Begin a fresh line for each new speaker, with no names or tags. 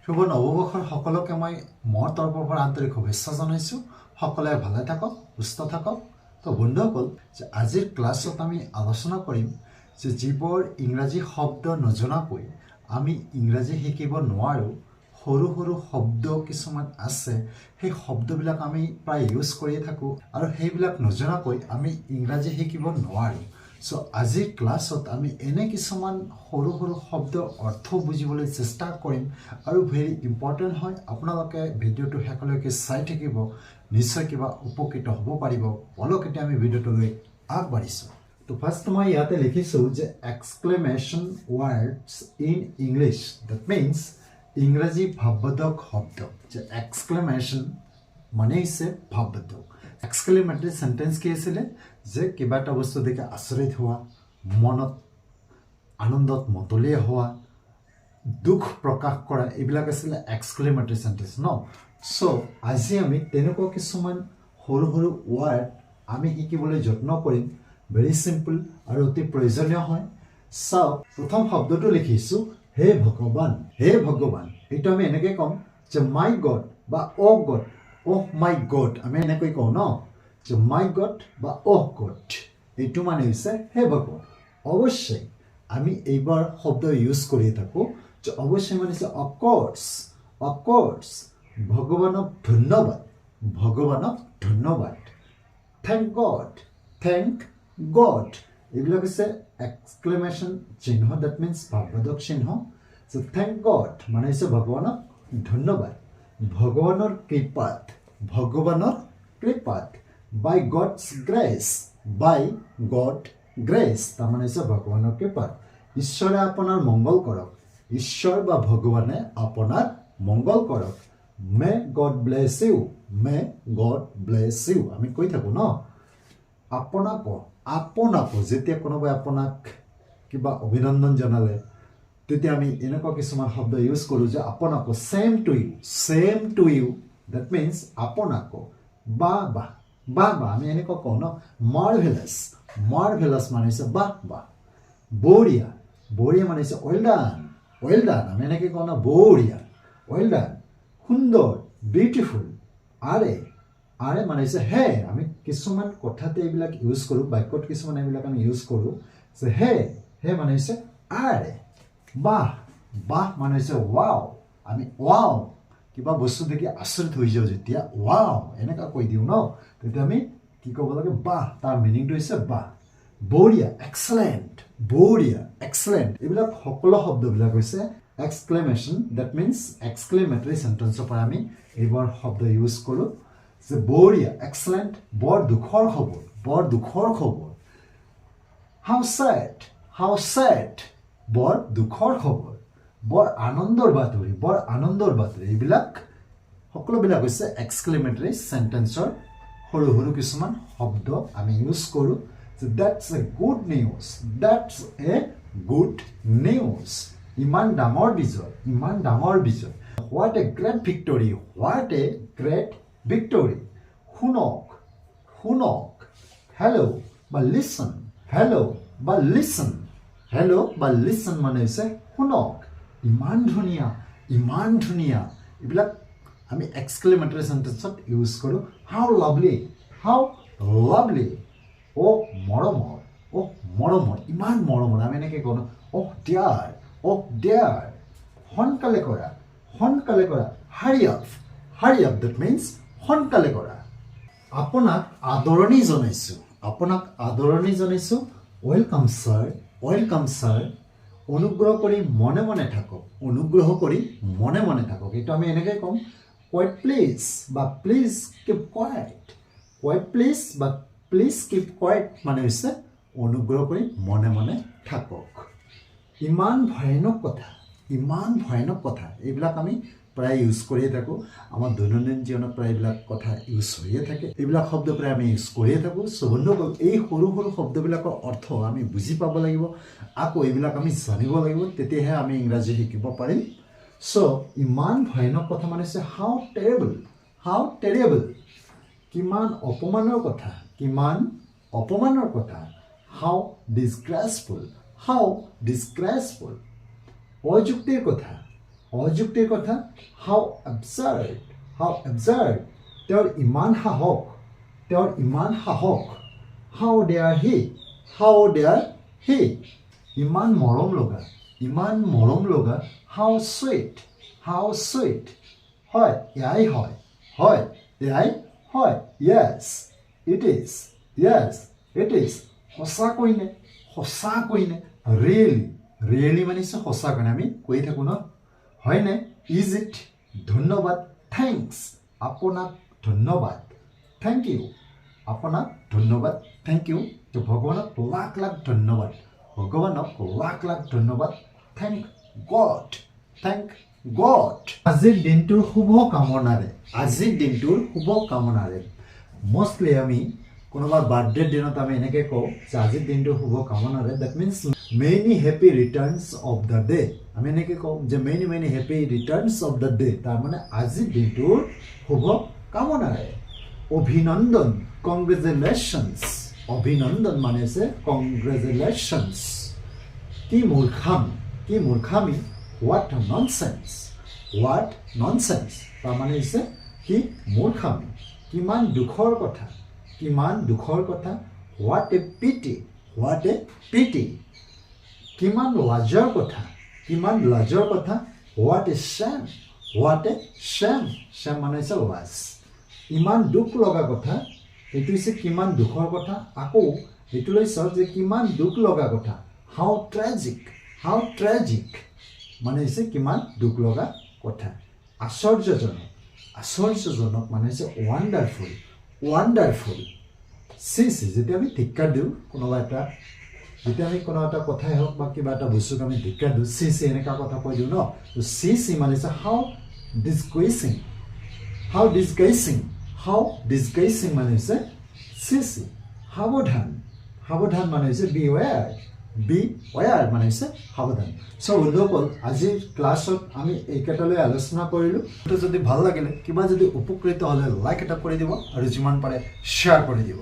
শুভ নৱবৰ্ষৰ সকলোকে মই মোৰ তৰফৰ পৰা আন্তৰিক শুভেচ্ছা জনাইছোঁ। সকলোৱে ভালে থাকক, সুস্থ থাকক। তো বন্ধুসকল, যে আজিৰ ক্লাছত আমি আলোচনা কৰিম যে যিবোৰ ইংৰাজী শব্দ নজনাকৈ আমি ইংৰাজী শিকিব নোৱাৰোঁ, সৰু সৰু শব্দ কিছুমান আছে, সেই শব্দবিলাক আমি প্ৰায় ইউজ কৰিয়ে থাকোঁ আৰু সেইবিলাক নজনাকৈ আমি ইংৰাজী শিকিব নোৱাৰোঁ। চ' আজিৰ ক্লাছত আমি এনে কিছুমান সৰু সৰু শব্দৰ অৰ্থ বুজিবলৈ চেষ্টা কৰিম আৰু ভেৰি ইম্পৰ্টেণ্ট হয়, আপোনালোকে ভিডিঅ'টো শেষলৈকে চাই থাকিব, নিশ্চয় কিবা উপকৃত হ'ব পাৰিব। বলক এতিয়া আমি ভিডিঅ'টোলৈ আগবাঢ়িছোঁ। তো ফাৰ্ষ্ট মই ইয়াতে লিখিছোঁ যে exclamation words in English, that means ইংৰাজী ভাৱবোধক শব্দ। যে এক্সক্লেমেশ্যন মানে হৈছে ভাৱবোধক। এক্সক্লেমেটৰী চেণ্টেন্স কি আছিলে? যে কিবা এটা বস্তু দেখি আচৰিত হোৱা, মনত আনন্দত মতলীয়া হোৱা, দুখ প্ৰকাশ কৰা, এইবিলাক আছিলে এক্সক্লেমেটৰী চেণ্টেন্স ন। চ' আজি আমি তেনেকুৱা কিছুমান সৰু সৰু ৱৰ্ড আমি শিকিবলৈ যত্ন কৰিম। ভেৰি চিম্পল আৰু অতি প্ৰয়োজনীয় হয়। চাওক, প্ৰথম শব্দটো লিখিছোঁ হে ভগৱান। হে ভগৱান, এইটো আমি এনেকৈ ক'ম যে মাই গড বা অ' গড, অহ মাই গড, আমি এনেকৈ কওঁ ন, যে মাই গড বা অহ গড, এইটো মানে হৈছে হে ভগৱান। অৱশ্যেই আমি এইবাৰ শব্দ ইউজ কৰি থাকোঁ যে অৱশ্যেই মানে হৈছে অফক'ৰ্ছ। অফক'ৰ্ছ, ভগৱানক ধন্যবাদ, ভগৱানক ধন্যবাদ। থেংক গড, থেংক গড, এইবিলাক হৈছে এক্সক্লেমেশ্যন চিহ্ন, ডেট মিনছ ভাৱবোধক চিহ্ন। যে থেংক গড মানে হৈছে ভগৱানক ধন্যবাদ, ভগৱানৰ কৃপাত, ভগৱানৰ কৃপাত। বাই গডছ গ্ৰেছ, বাই গড গ্ৰেছ, তাৰমানে হৈছে ভগৱানৰ কৃপাত। ঈশ্বৰে আপোনাৰ মংগল কৰক, ঈশ্বৰ বা ভগৱানে আপোনাৰ মংগল কৰক। May God bless you, may God bless you, আমি কৈ থাকোঁ ন। আপোনাকো, আপোনাকো, যেতিয়া কোনোবাই আপোনাক কিবা অভিনন্দন জনালে তেতিয়া আমি এনেকুৱা কিছুমান শব্দ ইউজ কৰোঁ যে আপোনাকো, same to you, same to you, that means আপোনাকো। বাহ বাহ, বাহ বাহ, আমি এনেকুৱা কওঁ ন। মাৰ্ভেলাছ, মাৰ্ভেলাছ মানে হৈছে বাহ বাহ। বঢ়িয়া, বঢ়িয়া মানে হৈছে ৱেল ডান, ৱেল ডান, আমি এনেকৈ কওঁ ন, বঢ়িয়া, ৱেল ডান। সুন্দৰ, বিউটিফুল। আৰে, আৰে মানে হৈছে হে, আমি কিছুমান কথাতে এইবিলাক ইউজ কৰোঁ, বাক্যত কিছুমান এইবিলাক আমি ইউজ কৰোঁ যে হে, হে মানে হৈছে আৰে। বাহ, বাহ মানে হৈছে ৱাও, আমি ৱাও, কিবা বস্তু দেখি আচৰিত হৈ যাওঁ যেতিয়া, ৱাও এনেকুৱা কৈ দিওঁ ন, তেতিয়া আমি কি ক'ব লাগে? বাহ, তাৰ মিনিংটো হৈছে বাহ। বঢ়িয়া, এক্সেলেণ্ট, বঢ়িয়া, এক্সেলেণ্ট, এইবিলাক সকলো শব্দবিলাক হৈছে এক্সক্লেমেশ্যন, ডেট মিনছ এক্সক্লেমেটৰী চেণ্টেন্সৰ পৰা আমি এইবোৰ শব্দ ইউজ কৰোঁ। যে বঢ়িয়া, এক্সেলেণ্ট, বৰ দুখৰ খবৰ, বৰ দুখৰ খবৰ। হাউ ছেড, হাউ ছেড, বৰ দুখৰ খবৰ। বৰ আনন্দৰ বাতৰি, বৰ আনন্দৰ বাতৰি, এইবিলাক সকলোবিলাক হৈছে এক্সক্লেমেটৰী চেণ্টেন্সৰ সৰু সৰু কিছুমান শব্দ আমি ইউজ কৰোঁ। যে that's a good news, that's a good news, ইমান ডাঙৰ বিজয়, ইমান ডাঙৰ বিজয়। What a great victory, what a great victory. শুনক, শুনক, হেল্ল' বা লিচন, হেল্ল' বা লিচন, হেল্ল' বা লিচন মানে হৈছে শুনক। ইমান ধুনীয়া, ইমান ধুনীয়া, এইবিলাক আমি এক্সক্লেমেটৰী চেণ্টেন্সত ইউজ কৰোঁ। হাউ লাভলি, হাউ লাভলি, অ' মৰমৰ, অ' মৰমৰ, ইমান মৰমৰ, আমি এনেকৈ কওঁ, অহ ডিয়াৰ, অহ ডিয়াৰ। সোনকালে কৰা, সোনকালে কৰা, হাৰি আপ, হাৰি আপ, ডেট মিনছ সোনকালে কৰা। আপোনাক আদৰণি জনাইছোঁ, আপোনাক আদৰণি জনাইছোঁ। Welcome sir, welcome sir. অনুগ্ৰহ কৰি মনে মনে থাকক, অনুগ্ৰহ কৰি মনে মনে থাকক, এইটো আমি এনেকৈ ক'ম। কোৱাইট প্লিজ বা please keep quiet, quiet please বা প্লিজ কিপ কোৱাইট মানে হৈছে অনুগ্ৰহ কৰি মনে মনে থাকক। ইমান ভয়ানক কথা, ইমান ভয়ানক কথা, এইবিলাক আমি প্ৰায় ইউজ কৰিয়ে থাকোঁ। আমাৰ দৈনন্দিন জীৱনত প্ৰায় এইবিলাক কথা ইউজ হৈয়ে থাকে, এইবিলাক শব্দ প্ৰায় আমি ইউজ কৰিয়ে থাকোঁ। চ' বন্ধুসকল, এই সৰু সৰু শব্দবিলাকৰ অৰ্থ আমি বুজি পাব লাগিব, আকৌ এইবিলাক আমি জানিব লাগিব, তেতিয়াহে আমি ইংৰাজী শিকিব পাৰিম। চ' ইমান ভয়ানক কথা মানে হৈছে হাউ টেৰেবল, হাউ টেৰেবল, কিমান অপমানৰ কথা, কিমান অপমানৰ কথা। হাউ ডিছগ্ৰেছফুল, হাউ ডিছগ্ৰেছফুল, অযুক্তিৰ কথা, অযুক্তিৰ কথা how absurd তেওঁৰ ইমান সাহস how dare he ইমান মৰম লগা how sweet হয় এয়াই হয় yes it is সঁচাকৈ নে really মানে সঁচাকৈ আমি কৈ থাকো ন হয় নে is it ধন্যবাদ thanks আপোনাক ধন্যবাদ thank you আপোনাক ধন্যবাদ thank you তো ভগৱানক লাখ ধন্যবাদ thank God আজিৰ দিনটোৰ শুভ কামনাৰে মোষ্টলি আমি কোনোবা বাৰ্থডে দিনত আমি এনেকৈ কওঁ যে আজিৰ দিনটোৰ শুভ কামনাৰে that means many happy returns of the day আমি এনেকৈ কওঁ যে many happy returns of the day তাৰমানে আজিৰ দিনটোৰ শুভ কামনাৰে অভিনন্দন কংগ্ৰেচুলেশ্যনছ অভিনন্দন মানে হৈছে কংগ্ৰেচুলেশ্যনছ কি মূৰ্খামি হোৱাট ননচেন্স তাৰমানে হৈছে কি মূৰ্খামি কিমান দুখৰ কথা হোৱাট এ পিটি কিমান লাজৰ কথা হোৱাট এ শ্যাম মানে হৈছে লাজ ইমান দুখ লগা কথা এইটো হৈছে কিমান দুখৰ কথা আকৌ এইটো লৈ চাওক যে কিমান দুখ লগা কথা হাউ ট্ৰেজিক মানে হৈছে কিমান দুখ লগা কথা আশ্চৰ্যজনক মানে হৈছে ৱাণ্ডাৰফুল যেতিয়া আমি ধিক্কাৰ দিওঁ যেতিয়া আমি কোনো এটা কথাই হওক বা কিবা এটা বস্তুক আমি ধিক্কাৰ দিওঁ এনেকুৱা কথা কৈ দিওঁ ন মানে হৈছে হাউ ডিছগাইচিং মানে হৈছে সাৱধান মানে হৈছে বি ৱেয়াৰ মানে হৈছে সাৱধান চ' বন্ধুসকল আজিৰ ক্লাছত আমি এইকেইটালৈ আলোচনা কৰিলোঁ যদি ভাল লাগিলে কিবা যদি উপকৃত হ'লে লাইক এটা কৰি দিব আৰু যিমান পাৰে শ্বেয়াৰ কৰি দিব